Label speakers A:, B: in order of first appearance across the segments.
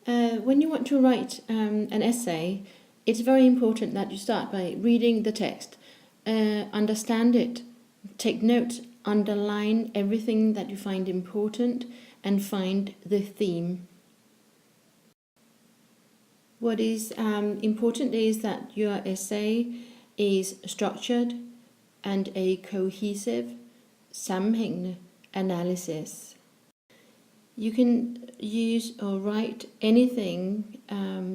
A: When you want to write an essay, it's very important that you start by reading the text, understand it, take notes, underline everything that you find important, and find the theme. What is important is that your essay is structured and a cohesive, sammenhængende analysis. You can use or write anything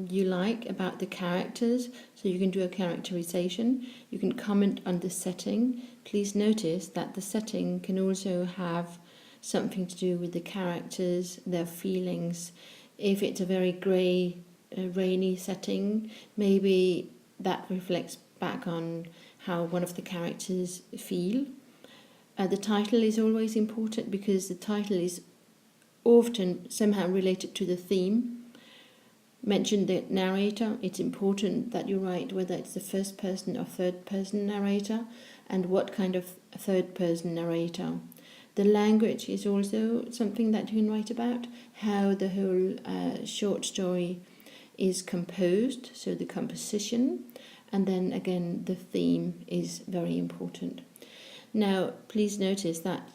A: you like about the characters, so you can do a characterization. You can comment on the setting. Please notice that the setting can also have something to do with the characters, their feelings. If it's a very grey, rainy setting, maybe that reflects back on how one of the characters feel. The title is always important because the title is often somehow related to the theme. Mention the narrator. It's important that you write whether it's the first person or third person narrator and what kind of third person narrator. The language is also something that you can write about, how the whole short story is composed, so the composition, and then again the theme is very important. Now please notice that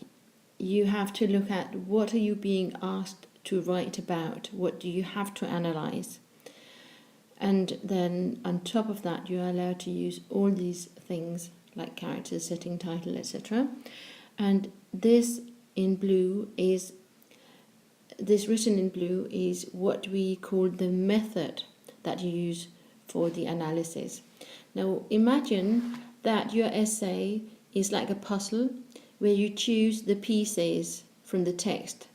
A: you have to look at what are you being asked to write about, what do you have to analyze, and then on top of that you are allowed to use all these things like characters, setting, title, etc. And this written in blue is what we call the method that you use for the analysis. Now imagine that your essay is like a puzzle where you choose the pieces from the text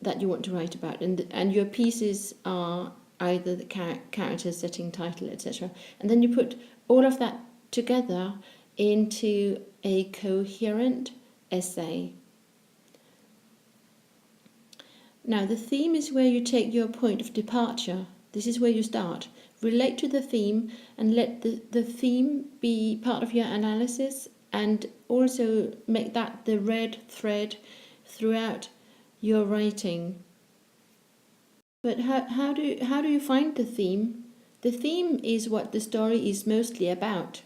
A: that you want to write about, and your pieces are either the character, setting, title, etc. And then you put all of that together into a coherent essay. Now the theme is where you take your point of departure. This is where you start. Relate to the theme and let the theme be part of your analysis, and also make that the red thread throughout your writing. But how do you find the theme? The theme is what the story is mostly about.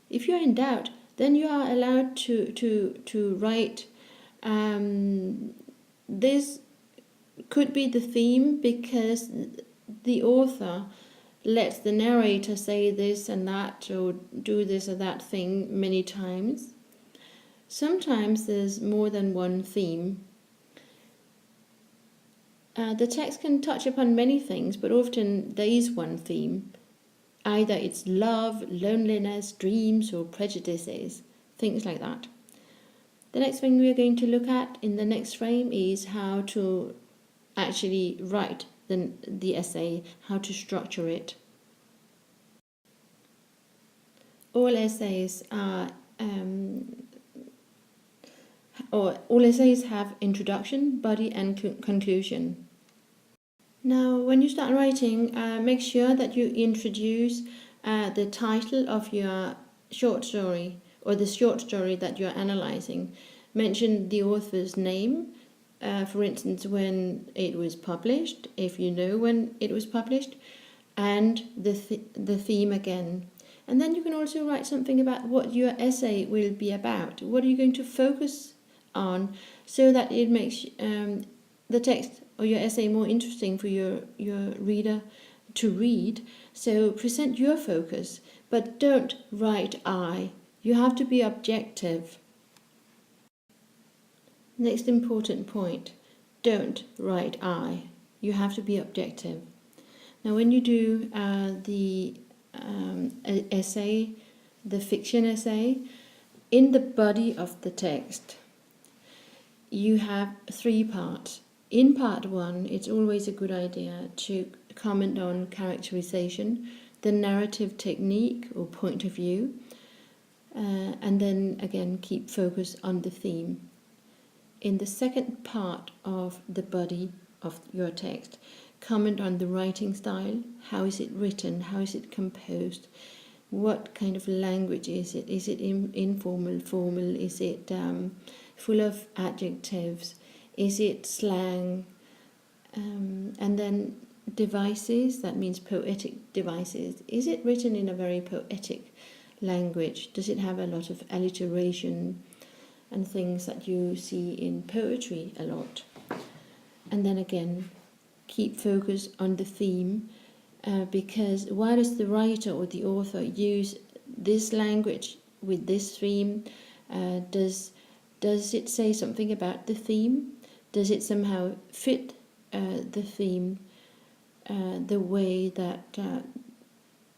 A: If you're in doubt, then you are allowed to write this could be the theme because the author lets the narrator say this and that or do this or that thing many times. Sometimes there's more than one theme. The text can touch upon many things, but often there is one theme. Either it's love, loneliness, dreams, or prejudices, things like that. The next thing we're going to look at in the next frame is how to actually write the essay, how to structure it. All essays have introduction, body, and conclusion. Now, when you start writing, make sure that you introduce the title of your short story or the short story that you're analyzing. Mention the author's name. For instance, when it was published, if you know when it was published, and the theme again. And then you can also write something about what your essay will be about. What are you going to focus on, so that it makes the text or your essay more interesting for your reader to read. So present your focus, but don't write I. You have to be objective. Next important point, don't write I. You have to be objective. Now when you do the essay, the fiction essay, in the body of the text, you have 3 parts. In part 1, it's always a good idea to comment on characterization, the narrative technique or point of view, and then again keep focus on the theme. In the second part of the body of your text, comment on the writing style. How is it written? How is it composed? What kind of language is it? Is it informal, formal? Is it full of adjectives? Is it slang? And then devices, that means poetic devices. Is it written in a very poetic language? Does it have a lot of alliteration and things that you see in poetry a lot? And then again, keep focus on the theme, because why does the writer or the author use this language with this theme? Does it say something about the theme? Does it somehow fit the theme, the way that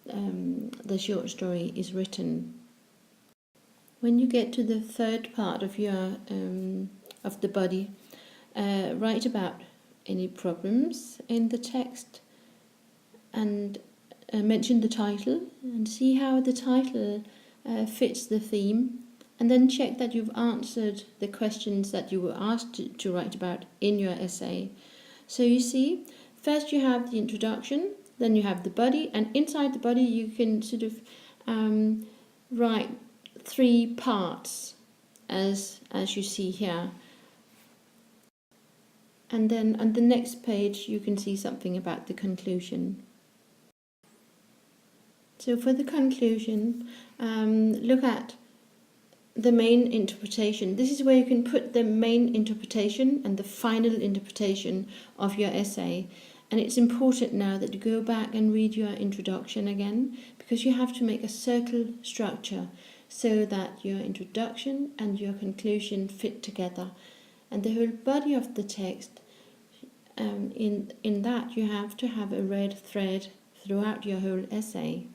A: the short story is written? When you get to the third part of your of the body, write about any problems in the text, and mention the title, and see how the title fits the theme, and then check that you've answered the questions that you were asked to write about in your essay. So you see, first you have the introduction, then you have the body, and inside the body you can sort of write 3 parts as you see here. And then on the next page you can see something about the conclusion. So for the conclusion, look at the main interpretation. This is where you can put the main interpretation and the final interpretation of your essay. And it's important now that you go back and read your introduction again, because you have to make a circle structure so that your introduction and your conclusion fit together. And the whole body of the text, in that you have to have a red thread throughout your whole essay.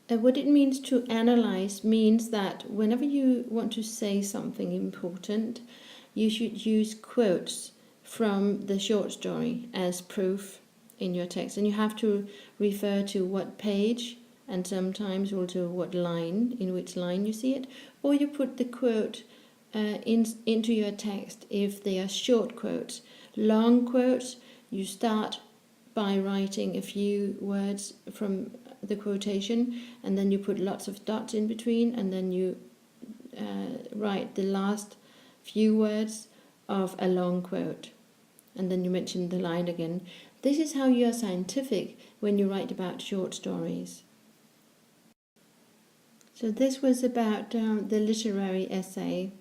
A: What it means to analyze means that whenever you want to say something important, you should use quotes from the short story as proof in your text. And you have to refer to what page, and sometimes also what line, in which line you see it, or you put the quote into your text if they are short quotes. Long quotes, you start by writing a few words from the quotation, and then you put lots of dots in between, and then you write the last few words of a long quote, and then you mention the line again. This is how you are scientific when you write about short stories. So this was about the literary essay.